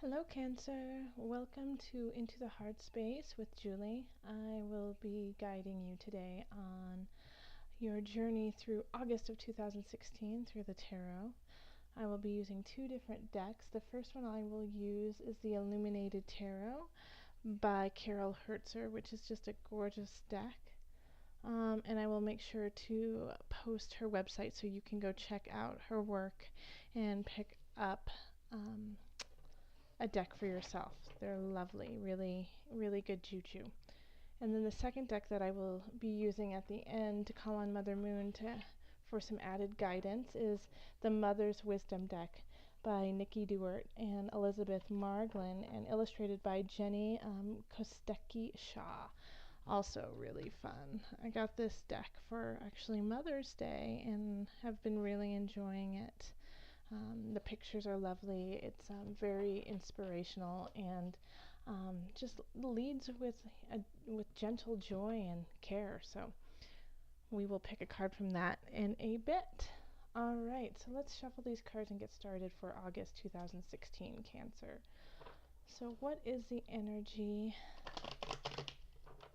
Hello, Cancer. Welcome to Into the Heartspace with Julie. I will be guiding you today on your journey through August of 2016 through the tarot. I will be using two different decks. The first one I will use is the Illuminated Tarot by Herzer, which is just a gorgeous deck. And I will make sure to post her website so you can go check out her work and pick up a deck for yourself. They're lovely, really, really good juju. And then the second deck that I will be using at the end to call on Mother Moon for some added guidance is the Mother's Wisdom deck by Niki, Dewart, and Elizabeth Marglin, and illustrated by Jenny Kostecki-Shaw. Also really fun. I got this deck for actually Mother's Day and have been really enjoying it. The pictures are lovely. It's very inspirational and just leads with gentle joy and care. So we will pick a card from that in a bit. All right, so let's shuffle these cards and get started for August 2016 Cancer. So what is the energy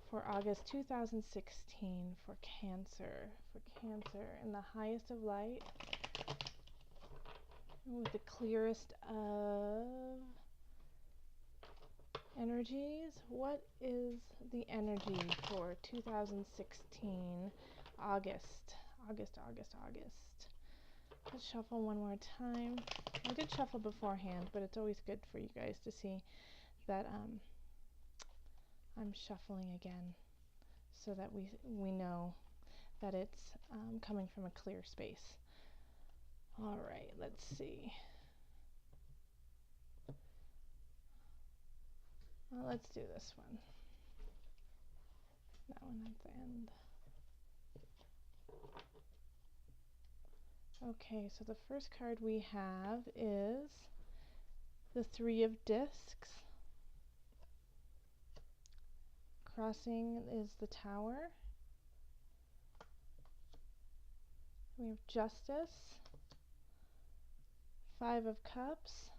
for August 2016 for Cancer? For Cancer in the highest of light, with the clearest of energies, what is the energy for 2016 August? Let's shuffle one more time. I did shuffle beforehand, but it's always good for you guys to see that I'm shuffling again so that we know that it's coming from a clear space. All right, let's see. Well, let's do this one. That one at the end. Okay, so the first card we have is the Three of Discs. Crossing is the Tower. We have Justice, Five of Cups,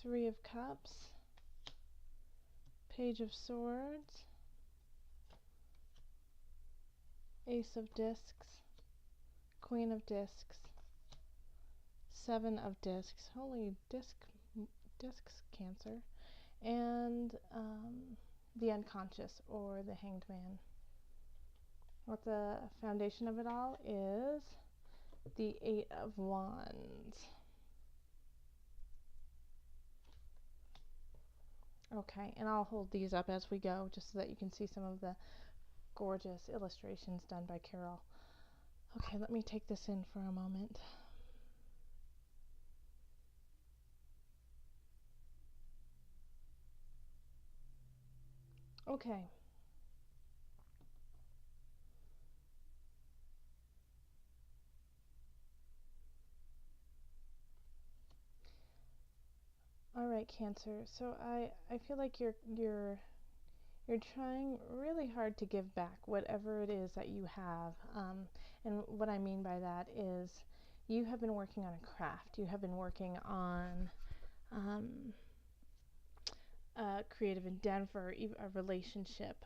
Three of Cups, Page of Swords, Ace of Discs, Queen of Discs, Seven of Discs, holy discs, Cancer, and the Unconscious, or the Hanged Man. What the foundation of it all is the Eight of Wands. Okay, and I'll hold these up as we go just so that you can see some of the gorgeous illustrations done by Carol. Okay, let me take this in for a moment. Okay. All right, Cancer. So I feel like you're trying really hard to give back whatever it is that you have. And what I mean by that is you have been working on a craft. You have been working on a creative endeavor, a relationship.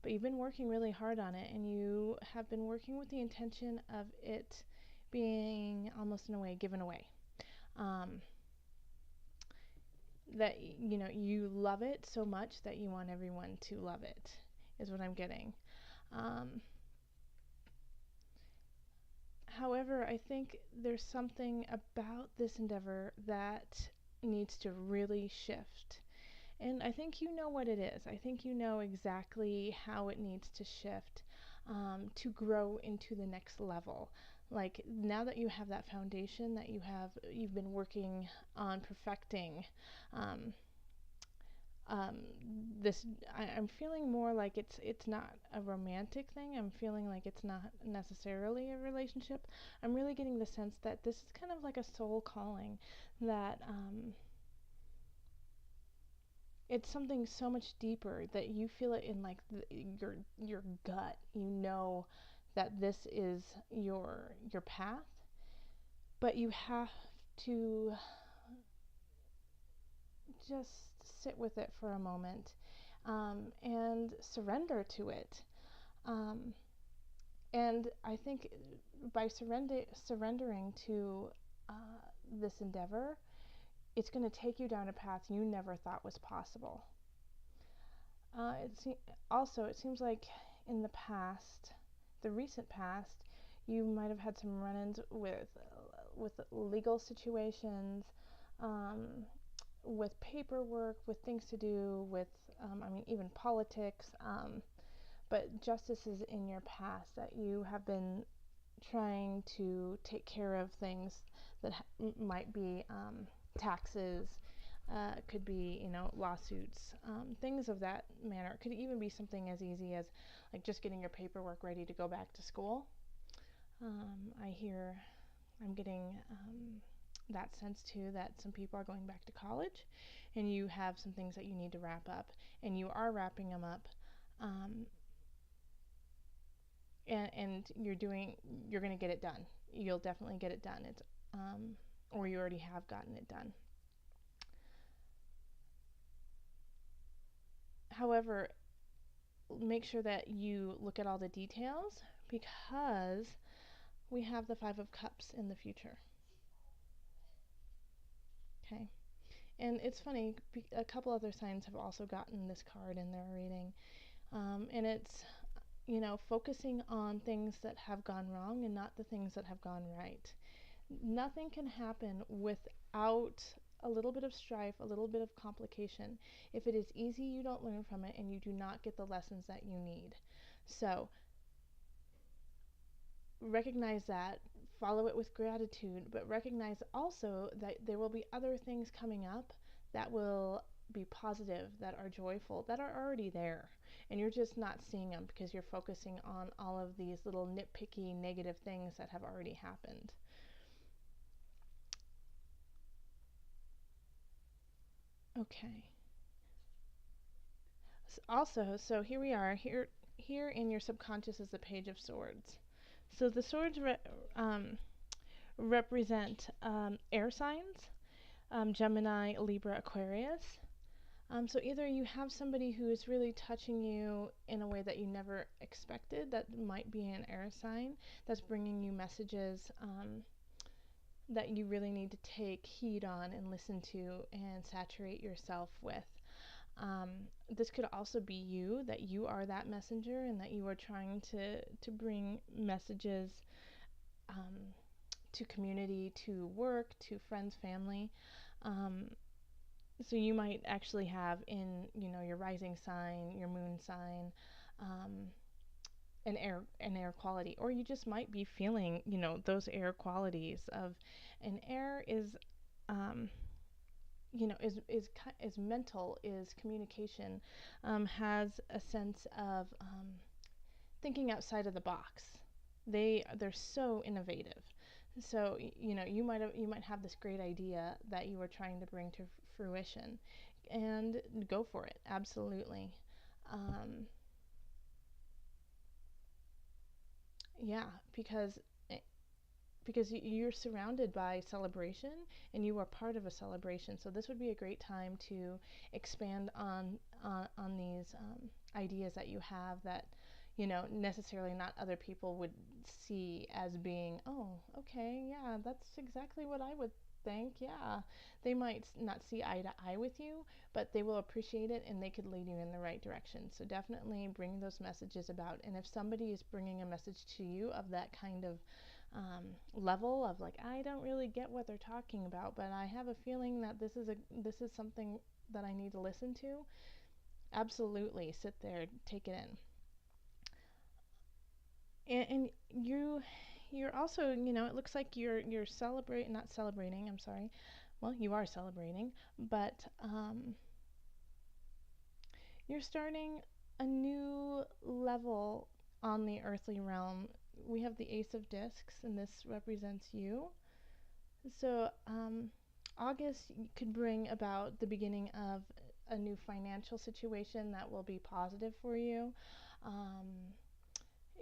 But you've been working really hard on it, and you have been working with the intention of it being almost in a way given away. That you love it so much that you want everyone to love it, is what I'm getting. However, I think there's something about this endeavor that needs to really shift, and I think you know what it is. I think you know exactly how it needs to shift to grow into the next level. Like, now that you have that foundation that you've been working on perfecting, I'm feeling more like it's not a romantic thing. I'm feeling like it's not necessarily a relationship. I'm really getting the sense that this is kind of like a soul calling, that it's something so much deeper that you feel it in, like, your gut. You know that this is your path, but you have to just sit with it for a moment, and surrender to it. And I think by surrendering to this endeavor, it's going to take you down a path you never thought was possible. It seems like in the past, the recent past, you might have had some run-ins with legal situations, um, with paperwork, with things to do with, even politics. But justice is in your past, that you have been trying to take care of things that might be taxes, could be, lawsuits, things of that manner. It could even be something as easy as like just getting your paperwork ready to go back to school. I'm getting that sense too, that some people are going back to college and you have some things that you need to wrap up, and you are wrapping them up. And you're going to get it done. You'll definitely get it done. Or you already have gotten it done. However, make sure that you look at all the details, because we have the Five of Cups in the future. Okay. And it's funny, a couple other signs have also gotten this card in their reading. And it's, focusing on things that have gone wrong and not the things that have gone right. Nothing can happen without a little bit of strife, a little bit of complication. If it is easy, you don't learn from it, and you do not get the lessons that you need. So recognize that, follow it with gratitude, but recognize also that there will be other things coming up that will be positive, that are joyful, that are already there, and you're just not seeing them because you're focusing on all of these little nitpicky negative things that have already happened. Okay. So here we are. Here in your subconscious is the Page of Swords. So the swords represent air signs, Gemini, Libra, Aquarius. So either you have somebody who is really touching you in a way that you never expected, that might be an air sign, that's bringing you messages that you really need to take heed on and listen to and saturate yourself with. This could also be you, that you are that messenger and that you are trying to bring messages to community, to work, to friends, family. So you might actually have in, your rising sign, your moon sign, an air quality, or you just might be feeling, those air qualities of an air is, is mental, is communication, has a sense of thinking outside of the box. They're so innovative. So you might have this great idea that you are trying to bring to fruition, and go for it. Absolutely. Yeah, because you're surrounded by celebration and you are part of a celebration. So this would be a great time to expand on these ideas that you have that, necessarily not other people would see as being, oh, okay, yeah, that's exactly what I would think. Yeah, they might not see eye to eye with you, but they will appreciate it and they could lead you in the right direction. So definitely bring those messages about. And if somebody is bringing a message to you of that kind of level of like, I don't really get what they're talking about, but I have a feeling that this is something that I need to listen to, absolutely sit there, take it in. And you're also, it looks like you're not celebrating, I'm sorry. Well, you are celebrating, but you're starting a new level on the earthly realm. We have the Ace of Discs, and this represents you. So August could bring about the beginning of a new financial situation that will be positive for you.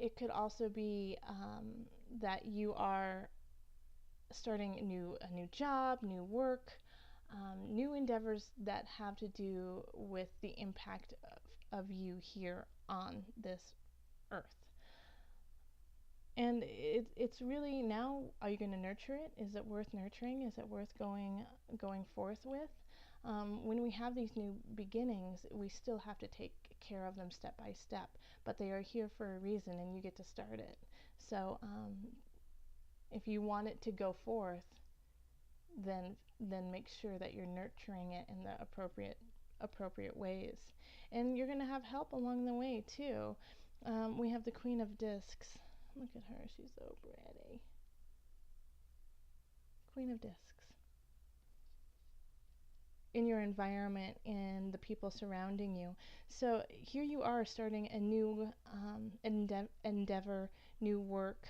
It could also be that you are starting a new job, new work, new endeavors that have to do with the impact of you here on this earth. And it's really now, are you going to nurture it? Is it worth nurturing? Is it worth going forth with? When we have these new beginnings, we still have to take care of them step by step, but they are here for a reason, and you get to start it. So if you want it to go forth, then make sure that you're nurturing it in the appropriate ways. And you're going to have help along the way too. We have the Queen of Discs. Look at her, she's so pretty. Queen of Discs. In your environment, in the people surrounding you. So here you are starting a new endeavor, new work.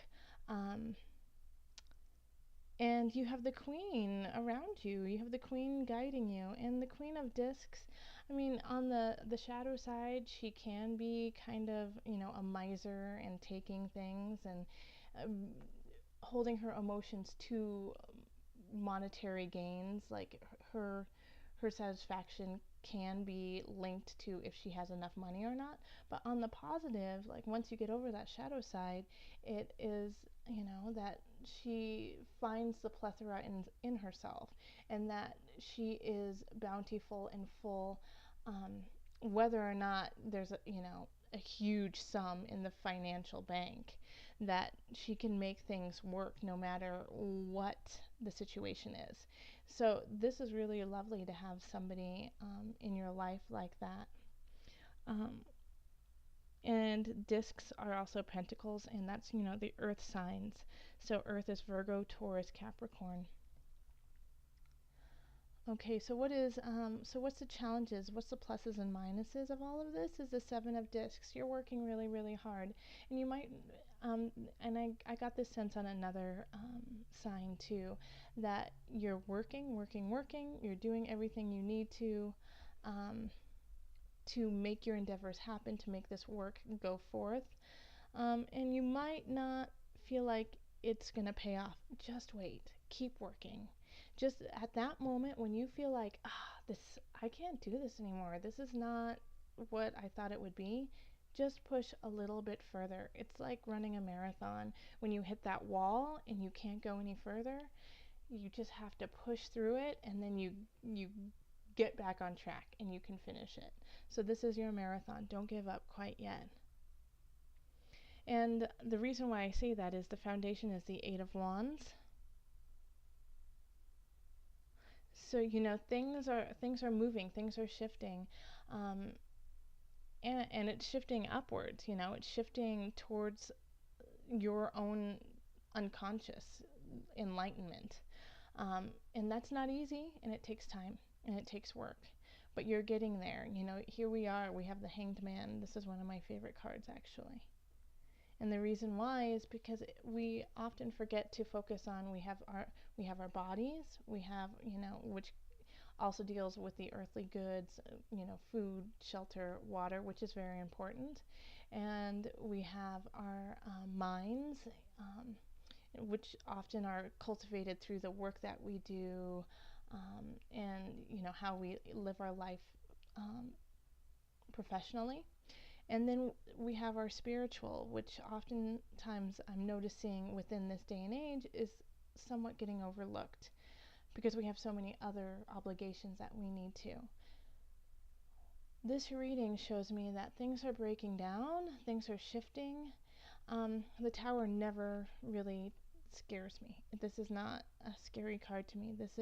And you have the Queen around you. You have the Queen guiding you. And the Queen of Discs, I mean, on the shadow side, she can be kind of, a miser and taking things and holding her emotions to monetary gains. Like her satisfaction can be linked to if she has enough money or not. But on the positive, like once you get over that shadow side, it is, that she finds the plethora in herself, and that she is bountiful and full, whether or not there's a huge sum in the financial bank, that she can make things work no matter what the situation is. So this is really lovely to have somebody in your life like that. And discs are also pentacles, and that's, the earth signs. So earth is Virgo, Taurus, Capricorn. Okay, so what's the challenges? What's the pluses and minuses of all of this? Is the Seven of Discs. You're working really, really hard, and you might, and I got this sense on another sign too, that you're working. You're doing everything you need to make your endeavors happen, to make this work go forth. And you might not feel like it's going to pay off. Just wait. Keep working. Just at that moment when you feel like, I can't do this anymore. This is not what I thought it would be. Just push a little bit further. It's like running a marathon. When you hit that wall and you can't go any further, you just have to push through it, and then you get back on track and you can finish it. So this is your marathon. Don't give up quite yet. And the reason why I say that is the foundation is the Eight of Wands. So things are moving, things are shifting, and it's shifting upwards. It's shifting towards your own unconscious enlightenment, and that's not easy, and it takes time and it takes work. But you're getting there. Here we are. We have the Hanged Man. This is one of my favorite cards, actually. And the reason why is because we often forget to focus on, we have our bodies, we have, which also deals with the earthly goods, food, shelter, water, which is very important. And we have our minds, which often are cultivated through the work that we do, and how we live our life professionally. And then we have our spiritual, which oftentimes I'm noticing within this day and age is somewhat getting overlooked because we have so many other obligations that we need to. This reading shows me that things are breaking down, things are shifting. The Tower never really scares me. This is not a scary card to me. This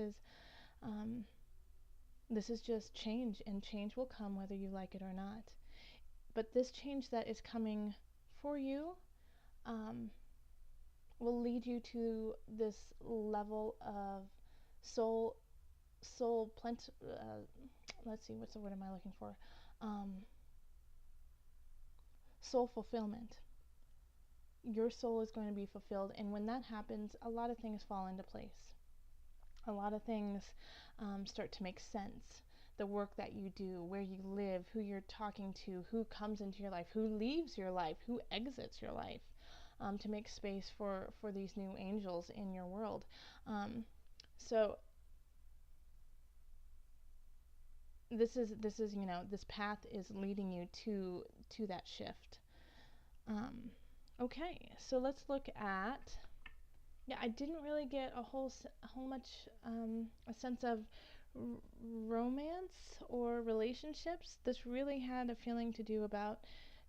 is just change, and change will come whether you like it or not. But this change that is coming for you will lead you to this level of soul let's see, what's the word am I looking for? Soul fulfillment. Your soul is going to be fulfilled, and when that happens, a lot of things fall into place. A lot of things start to make sense. The work that you do, where you live, who you're talking to, who comes into your life, who leaves your life, who exits your life, to make space for these new angels in your world. So this is this path is leading you to that shift. Okay, so let's look at, yeah, I didn't really get a whole much a sense of romance or relationships. This really had a feeling to do about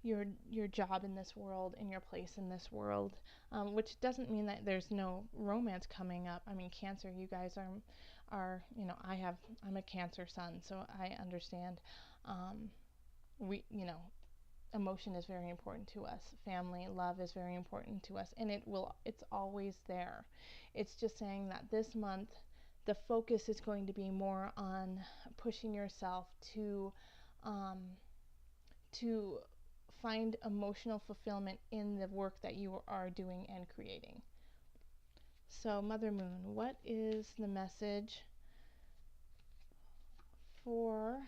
your job in this world and your place in this world, which doesn't mean that there's no romance coming up. I mean, Cancer, you guys are I'm a Cancer sun, so I understand. We emotion is very important to us. Family, love is very important to us, and it's always there. It's just saying that this month the focus is going to be more on pushing yourself um, to find emotional fulfillment in the work that you are doing and creating. So, Mother Moon, what is the message for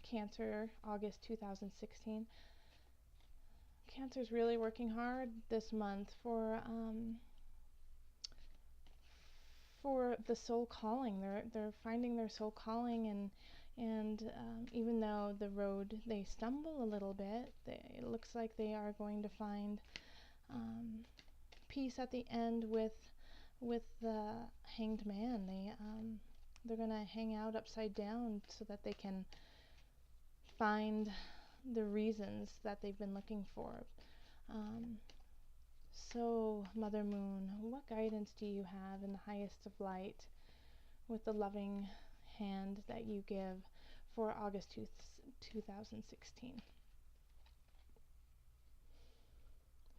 Cancer, August 2016? Cancer's really working hard this month for the soul calling. They're finding their soul calling, and even though the road, they stumble a little bit, it looks like they are going to find peace at the end with the Hanged Man. They're gonna hang out upside down so that they can find the reasons that they've been looking for. So, Mother Moon, what guidance do you have in the highest of light with the loving hand that you give for August 2016?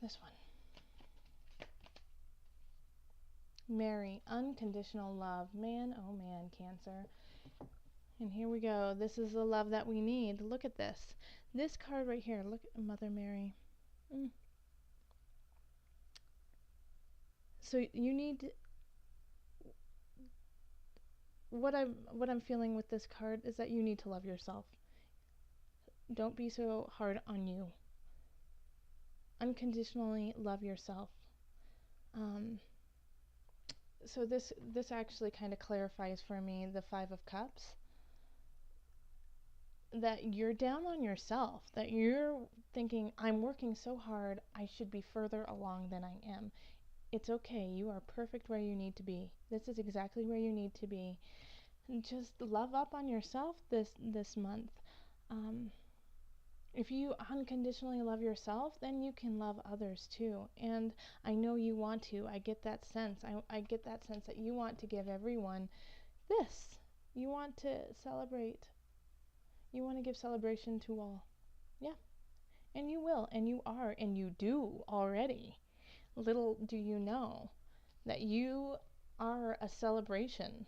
This one. Mary, unconditional love. Man, oh man, Cancer. And here we go. This is the love that we need. Look at this. This card right here. Look at Mother Mary. So you need, what I'm feeling with this card is that you need to love yourself. Don't be so hard on you. Unconditionally love yourself. So this actually kind of clarifies for me the Five of Cups. That you're down on yourself, that you're thinking, I'm working so hard, I should be further along than I am. It's okay, you are perfect where you need to be. This is exactly where you need to be. And just love up on yourself this month. If you unconditionally love yourself, then you can love others too. And I know you want to. I get that sense. I get that sense that you want to give everyone this. You want to celebrate. You want to give celebration to all. Yeah. And you will, and you are, and you do already. Little do you know that you are a celebration,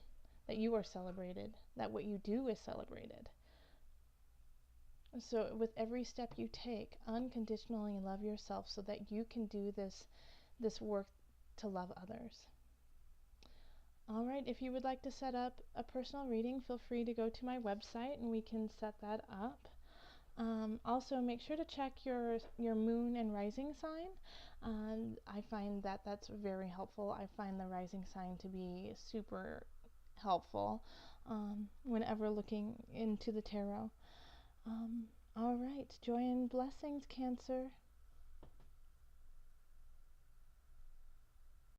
that you are celebrated, that what you do is celebrated. So with every step you take, unconditionally love yourself so that you can do this work to love others. All right, if you would like to set up a personal reading, feel free to go to my website and we can set that up. Also, make sure to check your moon and rising sign. I find that that's very helpful. I find the rising sign to be super helpful whenever looking into the tarot. All right, joy and blessings, Cancer.